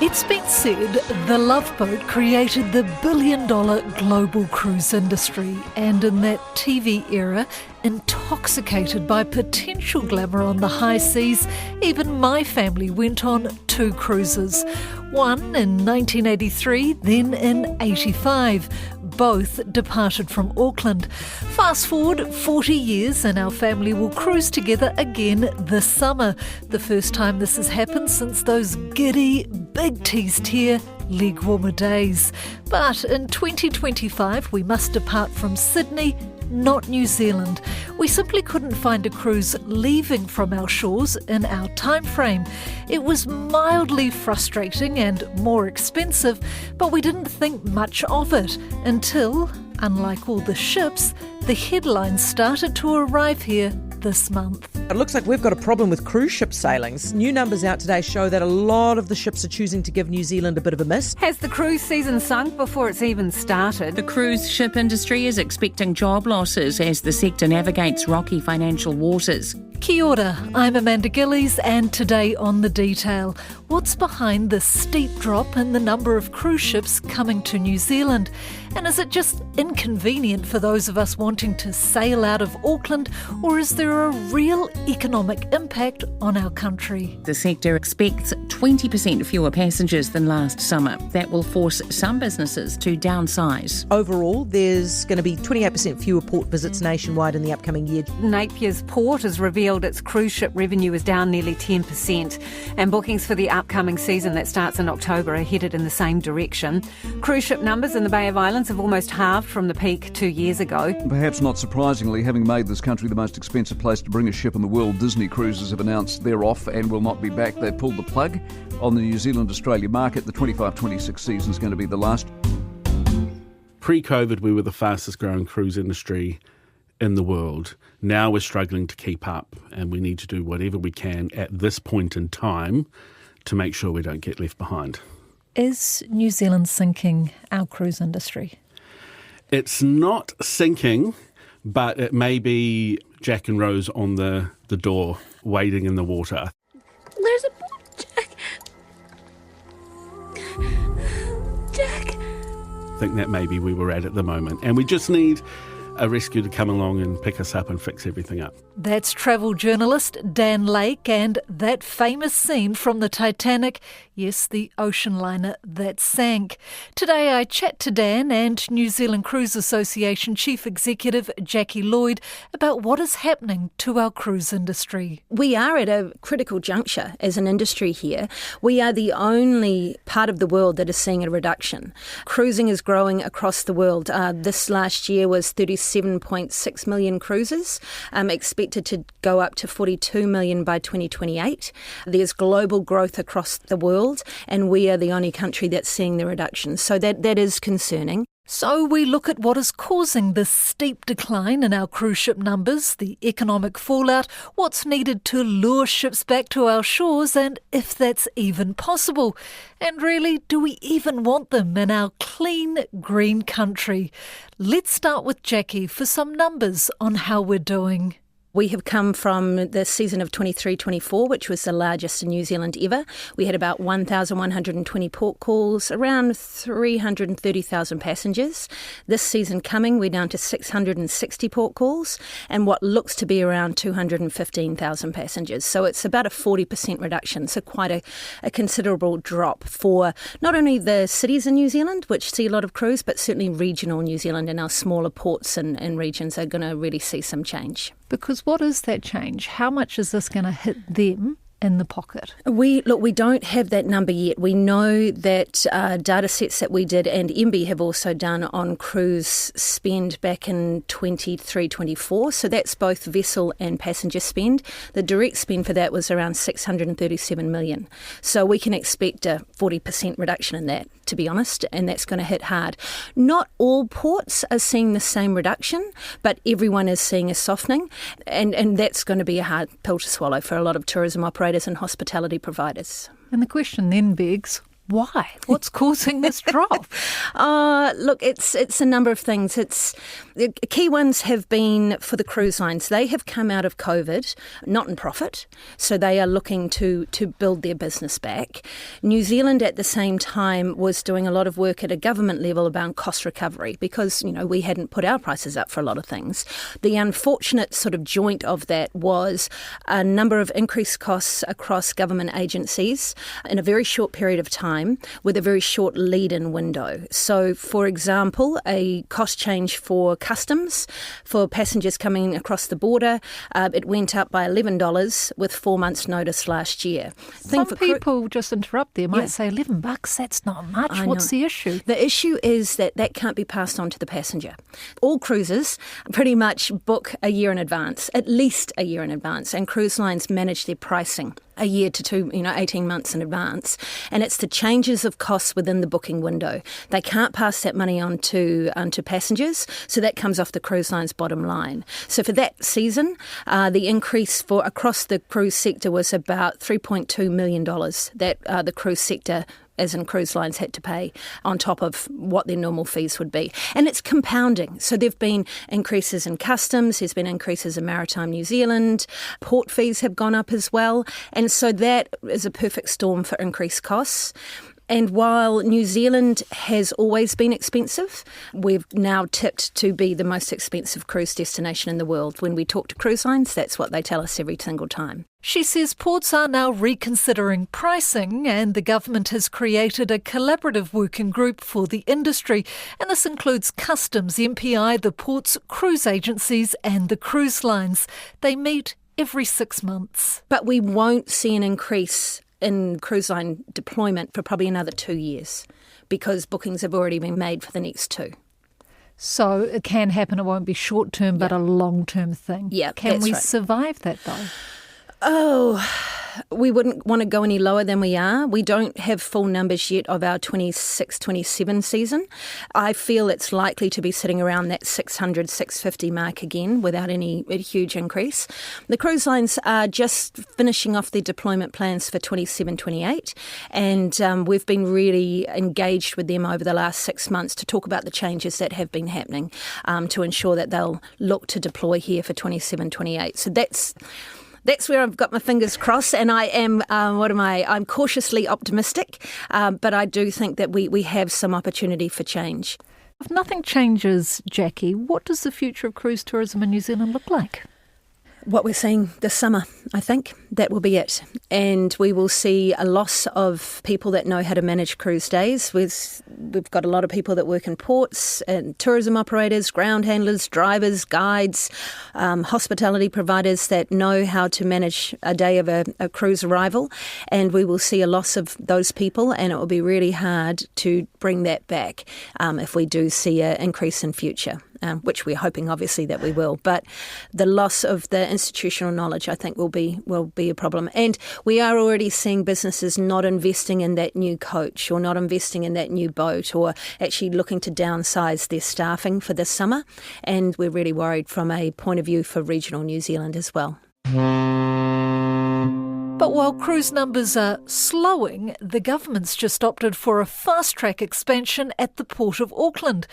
It's been said the Love Boat created the billion-dollar global cruise industry, and in that TV era, intoxicated by potential glamour on the high seas, even my family went on 2 cruises. One in 1983, then in 85. Both departed from Auckland. Fast forward 40 years and our family will cruise together again this summer. The first time this has happened since those giddy, big tease tear leg warmer days. But in 2025 we must depart from Sydney, not New Zealand. We simply couldn't find a cruise leaving from our shores in our time frame. It was mildly frustrating and more expensive, but we didn't think much of it until, unlike all the ships, the headlines started to arrive here this month. It looks like we've got a problem with cruise ship sailings. New numbers out today show that a lot of the ships are choosing to give New Zealand a bit of a miss. Has the cruise season sunk before it's even started? The cruise ship industry is expecting job losses as the sector navigates rocky financial waters. Kia ora, I'm Amanda Gillies, and today on The Detail, what's behind the steep drop in the number of cruise ships coming to New Zealand? And is it just inconvenient for those of us wanting to sail out of Auckland, or is there a real economic impact on our country? The sector expects 20% fewer passengers than last summer. That will force some businesses to downsize. Overall, there's going to be 28% fewer port visits nationwide in the upcoming year. Napier's port has revealed its cruise ship revenue is down nearly 10%, and bookings for the upcoming season that starts in October are headed in the same direction. Cruise ship numbers in the Bay of Islands have almost halved from the peak 2 years ago. Perhaps not surprisingly, having made this country the most expensive place to bring a ship in the world, Disney Cruises have announced they're off and will not be back. They've pulled the plug on the New Zealand-Australia market. The 25-26 season is going to be the last. Pre-COVID, we were the fastest growing cruise industry in the world. Now we're struggling to keep up, and we need to do whatever we can at this point in time to make sure we don't get left behind. Is New Zealand sinking our cruise industry? It's not sinking, but it may be Jack and Rose on the door, wading in the water. There's a boat, Jack. I think that may be where we're at the moment, and we just need a rescue to come along and pick us up and fix everything up. That's travel journalist Dan Lake, and that famous scene from the Titanic, yes, the ocean liner that sank. Today I chat to Dan and New Zealand Cruise Association Chief Executive Jackie Lloyd about what is happening to our cruise industry. We are at a critical juncture as an industry here. We are the only part of the world that is seeing a reduction. Cruising is growing across the world. This last year was 37.6 million cruises, expected to go up to 42 million by 2028. There's global growth across the world, and we are the only country that's seeing the reduction. So that is concerning. So we look at what is causing this steep decline in our cruise ship numbers, the economic fallout, what's needed to lure ships back to our shores, and if that's even possible. And really, do we even want them in our clean, green country? Let's start with Jackie for some numbers on how we're doing. We have come from the season of 23-24, which was the largest in New Zealand ever. We had about 1,120 port calls, around 330,000 passengers. This season coming, we're down to 660 port calls and what looks to be around 215,000 passengers. So it's about a 40% reduction, so quite a considerable drop for not only the cities in New Zealand, which see a lot of cruise, but certainly regional New Zealand, and our smaller ports and regions are going to really see some change. Because what is that change? How much is this going to hit them in the pocket? We don't have that number yet. We know that data sets that we did and MB have also done on cruise spend back in 23-24. So that's both vessel and passenger spend. The direct spend for that was around 637 million. So we can expect a 40% reduction in that, to be honest, and that's going to hit hard. Not all ports are seeing the same reduction, but everyone is seeing a softening, and that's going to be a hard pill to swallow for a lot of tourism operators and hospitality providers. And the question then begs, Why? What's causing this drop? Look, it's a number of things. The key ones have been for the cruise lines. They have come out of COVID not in profit, so they are looking to build their business back. New Zealand at the same time was doing a lot of work at a government level about cost recovery because, we hadn't put our prices up for a lot of things. The unfortunate sort of joint of that was a number of increased costs across government agencies in a very short period of time with a very short lead-in window. So, for example, a cost change for customs for passengers coming across the border, it went up by $11 with 4 months' notice last year. Some people, just interrupt there, might say $11, that's not much. What's the issue? The issue is that can't be passed on to the passenger. All cruises pretty much book a year in advance, at least a year in advance, and cruise lines manage their pricing a year to 18 months in advance. And it's the changes of costs within the booking window. They can't pass that money on to passengers, so that comes off the cruise line's bottom line. So for that season, the increase for across the cruise sector was about $3.2 million that the cruise sector, as in cruise lines, had to pay on top of what their normal fees would be. And it's compounding. So there have been increases in customs, there's been increases in Maritime New Zealand, port fees have gone up as well. And so that is a perfect storm for increased costs. And while New Zealand has always been expensive, we've now tipped to be the most expensive cruise destination in the world. When we talk to cruise lines, that's what they tell us every single time. She says ports are now reconsidering pricing and the government has created a collaborative working group for the industry. And this includes Customs, MPI, the ports, cruise agencies and the cruise lines. They meet every 6 months. But we won't see an increase in cruise line deployment for probably another 2 years because bookings have already been made for the next 2. So it can happen, it won't be short-term but a long-term thing. Yeah, Can we right. survive that though? Oh, we wouldn't want to go any lower than we are. We don't have full numbers yet of our 26-27 season. I feel it's likely to be sitting around that 600, 650 mark again without any huge increase. The cruise lines are just finishing off their deployment plans for 27-28 and we've been really engaged with them over the last 6 months to talk about the changes that have been happening to ensure that they'll look to deploy here for 27-28. So that's where I've got my fingers crossed, and I am, I'm cautiously optimistic, but I do think that we have some opportunity for change. If nothing changes, Jackie, what does the future of cruise tourism in New Zealand look like? What we're seeing this summer, I think, that will be it. And we will see a loss of people that know how to manage cruise days. We've got a lot of people that work in ports, and tourism operators, ground handlers, drivers, guides, hospitality providers that know how to manage a day of a cruise arrival. And we will see a loss of those people, and it will be really hard to bring that back if we do see an increase in future. Which we're hoping, obviously, that we will. But the loss of the institutional knowledge, I think, will be a problem. And we are already seeing businesses not investing in that new coach or not investing in that new boat or actually looking to downsize their staffing for this summer. And we're really worried from a point of view for regional New Zealand as well. But while cruise numbers are slowing, the government's just opted for a fast-track expansion at the Port of Auckland,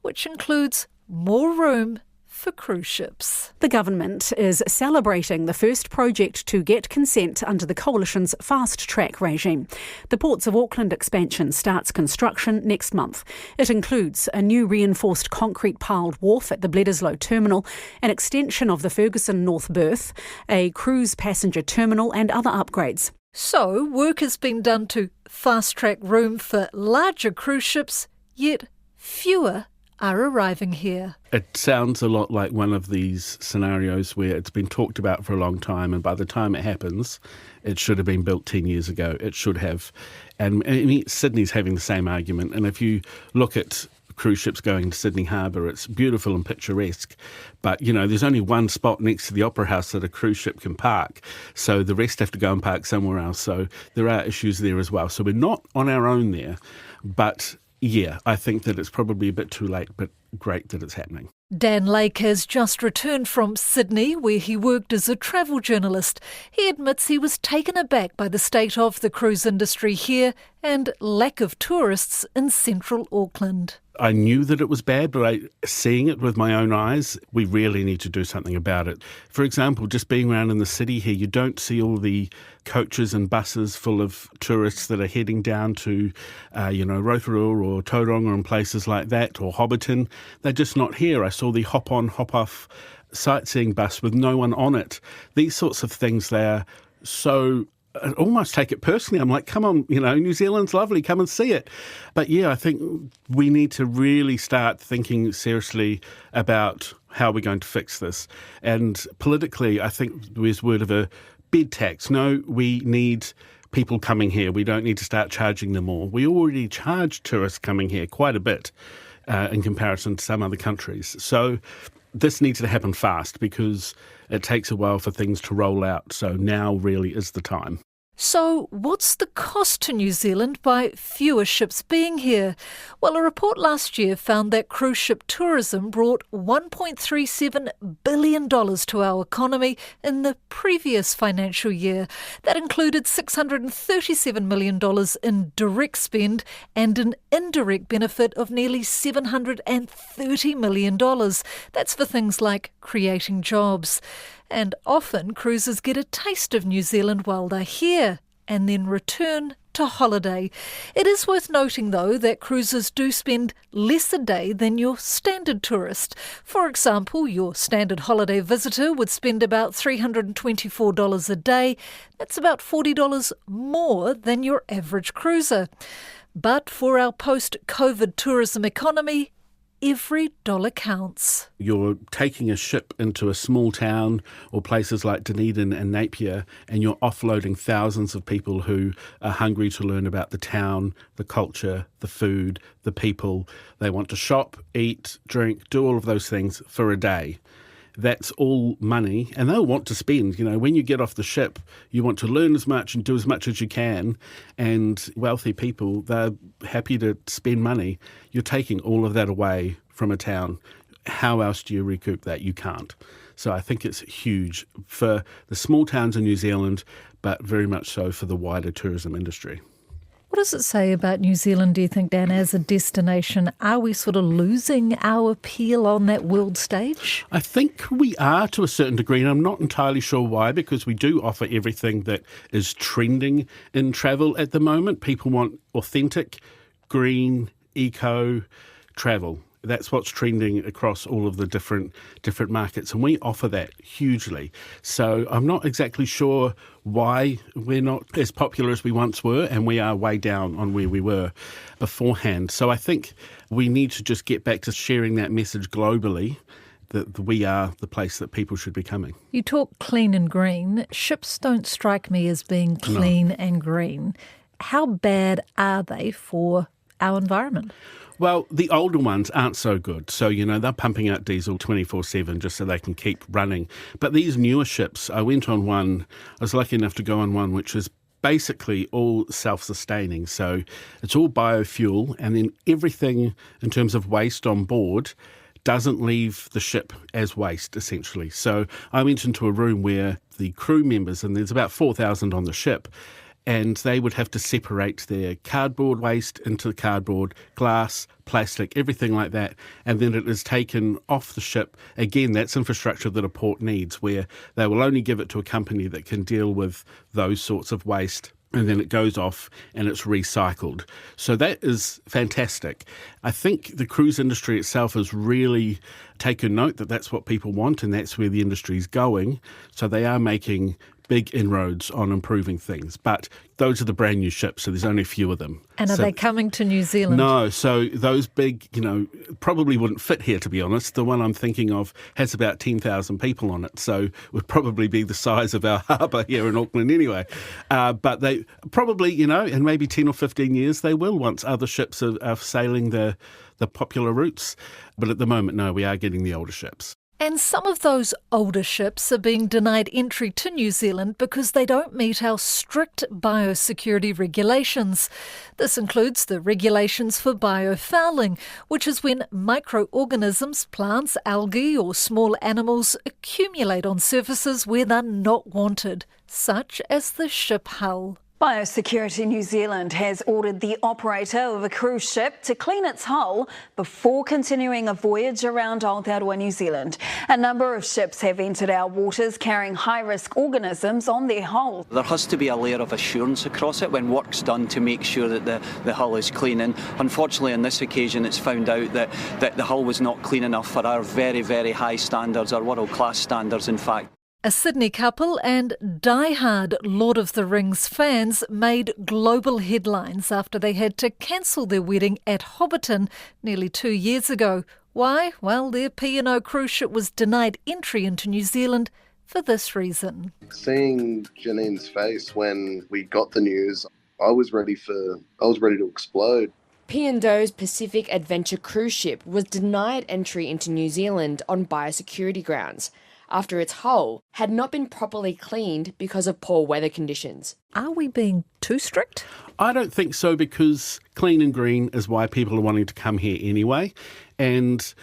which includes more room for cruise ships. The government is celebrating the first project to get consent under the Coalition's fast-track regime. The Ports of Auckland expansion starts construction next month. It includes a new reinforced concrete piled wharf at the Bledisloe terminal, an extension of the Ferguson North berth, a cruise passenger terminal and other upgrades. So work has been done to fast-track room for larger cruise ships, yet fewer are arriving here. It sounds a lot like one of these scenarios where it's been talked about for a long time, and by the time it happens, it should have been built 10 years ago. It should have. And Sydney's having the same argument. And if you look at cruise ships going to Sydney Harbour, it's beautiful and picturesque. But, there's only one spot next to the Opera House that a cruise ship can park. So the rest have to go and park somewhere else. So there are issues there as well. So we're not on our own there. But yeah, I think that it's probably a bit too late, but great that it's happening. Dan Lake has just returned from Sydney, where he worked as a travel journalist. He admits he was taken aback by the state of the cruise industry here and lack of tourists in central Auckland. I knew that it was bad, but seeing it with my own eyes, we really need to do something about it. For example, just being around in the city here, you don't see all the coaches and buses full of tourists that are heading down to, Aotearoa or Tauranga and places like that, or Hobbiton. They're just not here. I saw the hop-on, hop-off sightseeing bus with no one on it. These sorts of things, they're so... I almost take it personally. I'm like, come on, New Zealand's lovely, come and see it. But yeah, I think we need to really start thinking seriously about how we're going to fix this. And politically, I think there's word of a bed tax. No, we need people coming here. We don't need to start charging them more. We already charge tourists coming here quite a bit in comparison to some other countries. So this needs to happen fast because it takes a while for things to roll out. So now really is the time. So what's the cost to New Zealand by fewer ships being here? Well, a report last year found that cruise ship tourism brought $1.37 billion to our economy in the previous financial year. That included $637 million in direct spend and an indirect benefit of nearly $730 million. That's for things like creating jobs. And often cruisers get a taste of New Zealand while they're here and then return to holiday. It is worth noting, though, that cruisers do spend less a day than your standard tourist. For example, your standard holiday visitor would spend about $324 a day. That's about $40 more than your average cruiser. But for our post-COVID tourism economy, every dollar counts. You're taking a ship into a small town or places like Dunedin and Napier, and you're offloading thousands of people who are hungry to learn about the town, the culture, the food, the people. They want to shop, eat, drink, do all of those things for a day. That's all money, and they'll want to spend. When you get off the ship, you want to learn as much and do as much as you can, and wealthy people, they're happy to spend money. You're taking all of that away from a town. How else do you recoup that? You can't. So I think it's huge for the small towns in New Zealand, but very much so for the wider tourism industry. What does it say about New Zealand, do you think, Dan, as a destination? Are we sort of losing our appeal on that world stage? I think we are to a certain degree, and I'm not entirely sure why, because we do offer everything that is trending in travel at the moment. People want authentic, green, eco travel. That's what's trending across all of the different markets, and we offer that hugely. So I'm not exactly sure why we're not as popular as we once were, and we are way down on where we were beforehand. So I think we need to just get back to sharing that message globally, that we are the place that people should be coming. You talk clean and green. Ships don't strike me as being clean and green. How bad are they for our environment? Well, the older ones aren't so good. So, they're pumping out diesel 24/7 just so they can keep running. But these newer ships, I went on one, I was lucky enough to go on one, which is basically all self-sustaining. So it's all biofuel, and then everything in terms of waste on board doesn't leave the ship as waste, essentially. So I went into a room where the crew members, and there's about 4,000 on the ship, and they would have to separate their cardboard waste into cardboard, glass, plastic, everything like that, and then it is taken off the ship. Again, that's infrastructure that a port needs, where they will only give it to a company that can deal with those sorts of waste, and then it goes off and it's recycled. So that is fantastic. I think the cruise industry itself has really taken note that that's what people want, and that's where the industry is going. So they are making big inroads on improving things. But those are the brand new ships, so there's only a few of them. And are they coming to New Zealand? No, so those big, probably wouldn't fit here, to be honest. The one I'm thinking of has about 10,000 people on it, so would probably be the size of our harbour here in Auckland anyway. But they probably, in maybe 10 or 15 years, they will, once other ships are sailing the popular routes. But at the moment, no, we are getting the older ships. And some of those older ships are being denied entry to New Zealand because they don't meet our strict biosecurity regulations. This includes the regulations for biofouling, which is when microorganisms, plants, algae or small animals accumulate on surfaces where they're not wanted, such as the ship hull. Biosecurity New Zealand has ordered the operator of a cruise ship to clean its hull before continuing a voyage around Aotearoa, New Zealand. A number of ships have entered our waters carrying high-risk organisms on their hull. There has to be a layer of assurance across it when work's done to make sure that the hull is clean. And unfortunately on this occasion it's found out that the hull was not clean enough for our very, very high standards, our world-class standards in fact. A Sydney couple and die-hard Lord of the Rings fans made global headlines after they had to cancel their wedding at Hobbiton nearly 2 years ago. Why? Well, their P&O cruise ship was denied entry into New Zealand for this reason. Seeing Janine's face when we got the news, I was ready to explode. P&O's Pacific Adventure cruise ship was denied entry into New Zealand on biosecurity grounds, after its hull had not been properly cleaned because of poor weather conditions. Are we being too strict? I don't think so, because clean and green is why people are wanting to come here anyway. And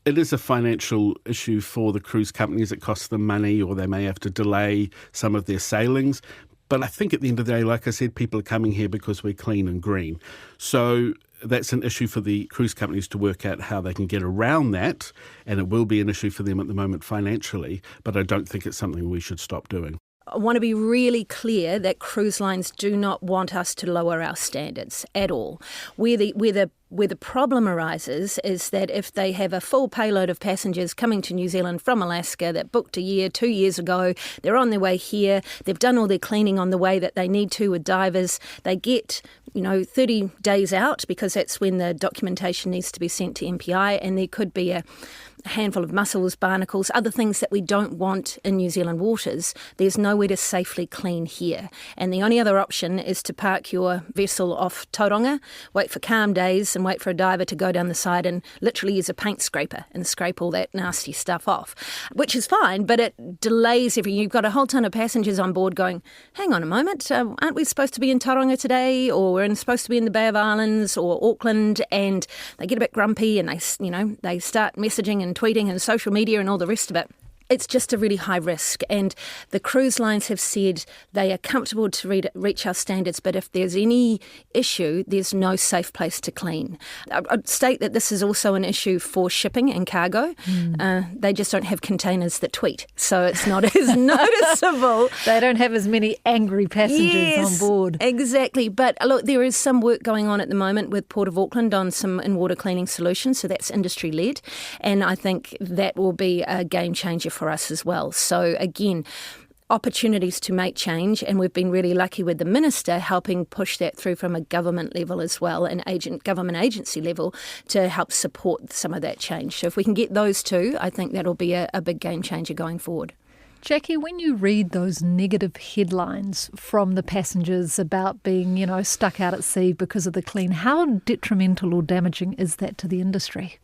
it is a financial issue for the cruise companies. It costs them money, or they may have to delay some of their sailings. But I think at the end of the day, like I said, people are coming here because we're clean and green. So that's an issue for the cruise companies to work out how they can get around that, and it will be an issue for them at the moment financially, but I don't think it's something we should stop doing. I want to be really clear that cruise lines do not want us to lower our standards at all. Where the problem arises is that if they have a full payload of passengers coming to New Zealand from Alaska that booked 2 years ago, they're on their way here, they've done all their cleaning on the way that they need to with divers, they get 30 days out because that's when the documentation needs to be sent to MPI, and there could be a handful of mussels, barnacles, other things that we don't want in New Zealand waters. There's nowhere to safely clean here. And the only other option is to park your vessel off Tauranga, wait for calm days and wait for a diver to go down the side and literally use a paint scraper and scrape all that nasty stuff off, which is fine, but it delays everything. You've got a whole ton of passengers on board going, hang on a moment, aren't we supposed to be in Tauranga today, or we're supposed to be in the Bay of Islands or Auckland, and they get a bit grumpy and they start messaging and tweeting and social media and all the rest of it. It's just a really high risk, and the cruise lines have said they are comfortable to reach our standards, but if there's any issue, there's no safe place to clean. I'd state that this is also an issue for shipping and cargo. They just don't have containers that tweet, so it's not as noticeable. They don't have as many angry passengers on board. Exactly, but look, there is some work going on at the moment with Port of Auckland on some in-water cleaning solutions, so that's industry-led, and I think that will be a game changer for us as well. So again, opportunities to make change, and we've been really lucky with the Minister helping push that through from a government level as well, an government agency level, to help support some of that change. So if we can get those two, I think that'll be a big game changer going forward. Jackie, when you read those negative headlines from the passengers about being, stuck out at sea because of the clean, how detrimental or damaging is that to the industry?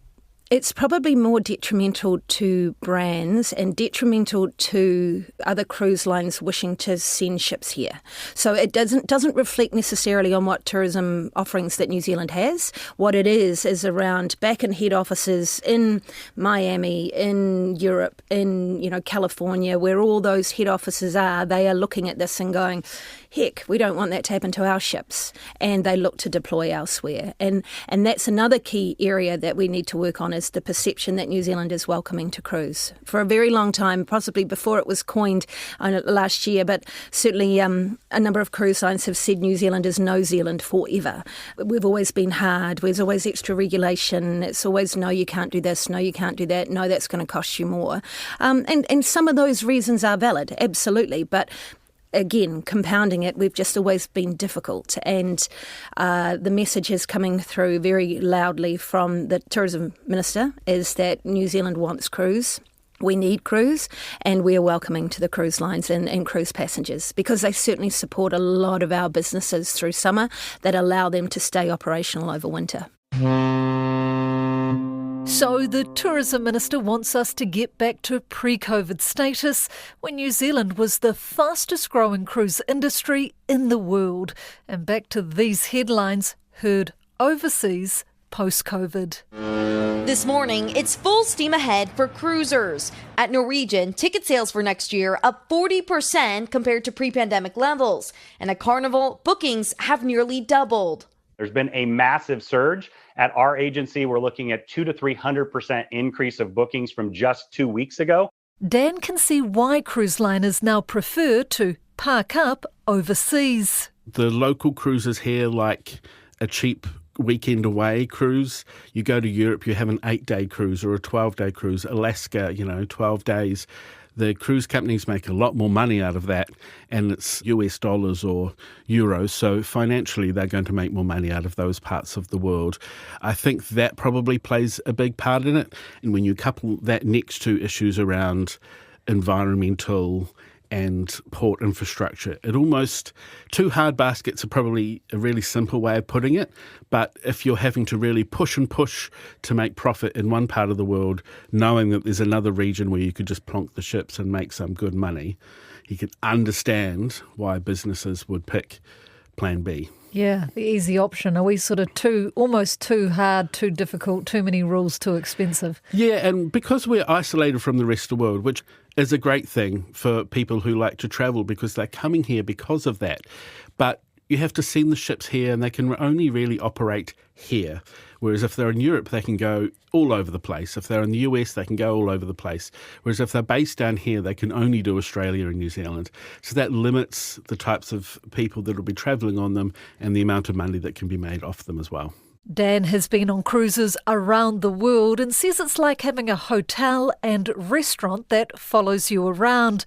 It's probably more detrimental to brands and detrimental to other cruise lines wishing to send ships here. So it doesn't reflect necessarily on what tourism offerings that New Zealand has. What it is around back in head offices in Miami, in Europe, in California, where all those head offices are. They are looking at this and going, heck, we don't want that to happen to our ships, and they look to deploy elsewhere. And that's another key area that we need to work on, is the perception that New Zealand is welcoming to cruise. For a very long time, possibly before it was coined last year, but certainly a number of cruise lines have said New Zealand is no Zealand forever. We've always been hard. There's always extra regulation. It's always, no, you can't do this, no, you can't do that, no, that's going to cost you more. And some of those reasons are valid, absolutely, but again, compounding it, we've just always been difficult, and the message is coming through very loudly from the Tourism Minister is that New Zealand wants cruise. We need cruise, and we are welcoming to the cruise lines and cruise passengers, because they certainly support a lot of our businesses through summer that allow them to stay operational over winter. So the Tourism Minister wants us to get back to pre-COVID status when New Zealand was the fastest growing cruise industry in the world. And back to these headlines heard overseas post-COVID. This morning, it's full steam ahead for cruisers. At Norwegian, ticket sales for next year up 40% compared to pre-pandemic levels. And at Carnival, bookings have nearly doubled. There's been a massive surge. At our agency, we're looking at 200 to 300% increase of bookings from just 2 weeks ago. Dan can see why cruise liners now prefer to park up overseas. The local cruises here like a cheap weekend away cruise. You go to Europe, you have an 8-day cruise or a 12-day cruise. Alaska, 12 days. The cruise companies make a lot more money out of that, and it's US dollars or euros, so financially they're going to make more money out of those parts of the world. I think that probably plays a big part in it, and when you couple that next to issues around environmental and port infrastructure, two hard baskets are probably a really simple way of putting it, but if you're having to really push and push to make profit in one part of the world, knowing that there's another region where you could just plonk the ships and make some good money, you can understand why businesses would pick Plan B. Yeah, the easy option. Are we sort of almost too hard, too difficult, too many rules, too expensive? Yeah, and because we're isolated from the rest of the world, which is a great thing for people who like to travel because they're coming here because of that. But you have to send the ships here and they can only really operate here. Whereas if they're in Europe, they can go all over the place. If they're in the US, they can go all over the place. Whereas if they're based down here, they can only do Australia and New Zealand. So that limits the types of people that will be travelling on them and the amount of money that can be made off them as well. Dan has been on cruises around the world and says it's like having a hotel and restaurant that follows you around.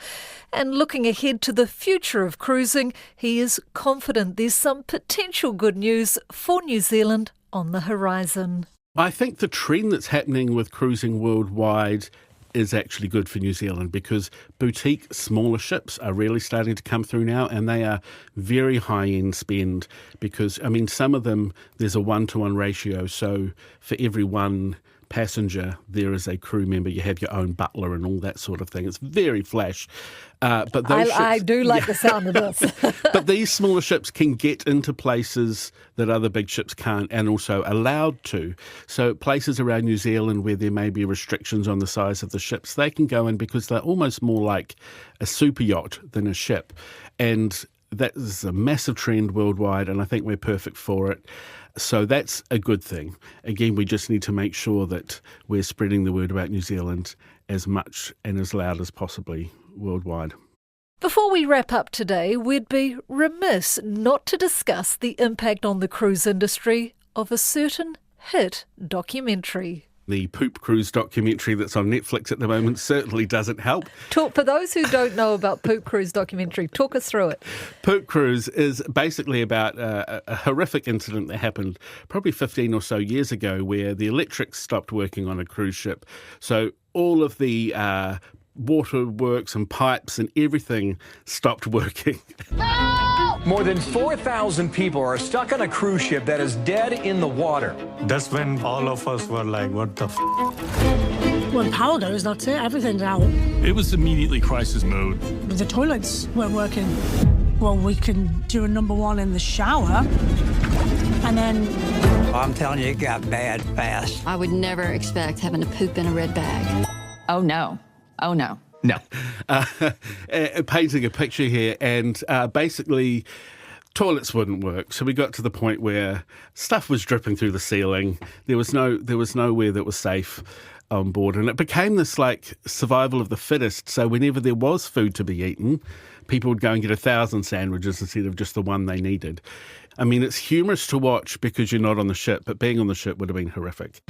And looking ahead to the future of cruising, he is confident there's some potential good news for New Zealand on the horizon. I think the trend that's happening with cruising worldwide is actually good for New Zealand because boutique smaller ships are really starting to come through now, and they are very high-end spend because, some of them, there's a 1-to-1 ratio. So for every one passenger, there is a crew member. You have your own butler and all that sort of thing. It's very flash. But those ships, I do like the sound of this. But these smaller ships can get into places that other big ships can't and also allowed to. So places around New Zealand where there may be restrictions on the size of the ships, they can go in because they're almost more like a super yacht than a ship. And that is a massive trend worldwide, and I think we're perfect for it. So that's a good thing. Again, we just need to make sure that we're spreading the word about New Zealand as much and as loud as possibly worldwide. Before we wrap up today, we'd be remiss not to discuss the impact on the cruise industry of a certain hit documentary. The Poop Cruise documentary that's on Netflix at the moment certainly doesn't help. For those who don't know about Poop Cruise documentary, talk us through it. Poop Cruise is basically about a horrific incident that happened probably 15 or so years ago where the electrics stopped working on a cruise ship. So all of the waterworks and pipes and everything stopped working. More than 4,000 people are stuck on a cruise ship that is dead in the water. That's when all of us were like, what the f***? When power goes, that's it. Everything's out. It was immediately crisis mode. The toilets weren't working. Well, we can do a number one in the shower. And then... I'm telling you, it got bad fast. I would never expect having to poop in a red bag. Oh, no. Oh, no. No. Painting a picture here, and basically toilets wouldn't work. So we got to the point where stuff was dripping through the ceiling. There was nowhere that was safe on board, and it became this like survival of the fittest. So whenever there was food to be eaten, people would go and get 1,000 sandwiches instead of just the one they needed. It's humorous to watch because you're not on the ship, but being on the ship would have been horrific.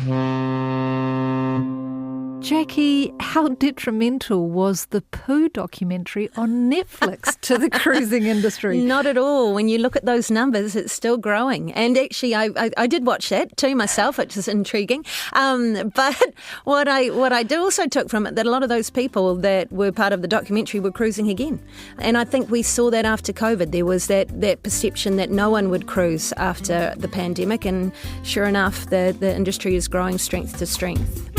Jackie, how detrimental was the poo documentary on Netflix to the cruising industry? Not at all. When you look at those numbers, it's still growing. And actually, I did watch that too myself, which is intriguing. But what I do also took from it, that a lot of those people that were part of the documentary were cruising again. And I think we saw that after COVID. There was that perception that no one would cruise after the pandemic. And sure enough, the industry is growing strength to strength.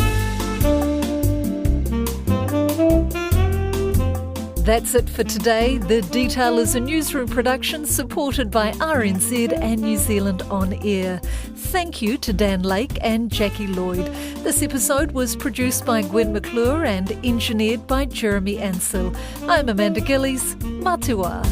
That's it for today. The Detail is a newsroom production supported by RNZ and New Zealand On Air. Thank you to Dan Lake and Jackie Lloyd. This episode was produced by Gwen McClure and engineered by Jeremy Ansell. I'm Amanda Gillies. Matua.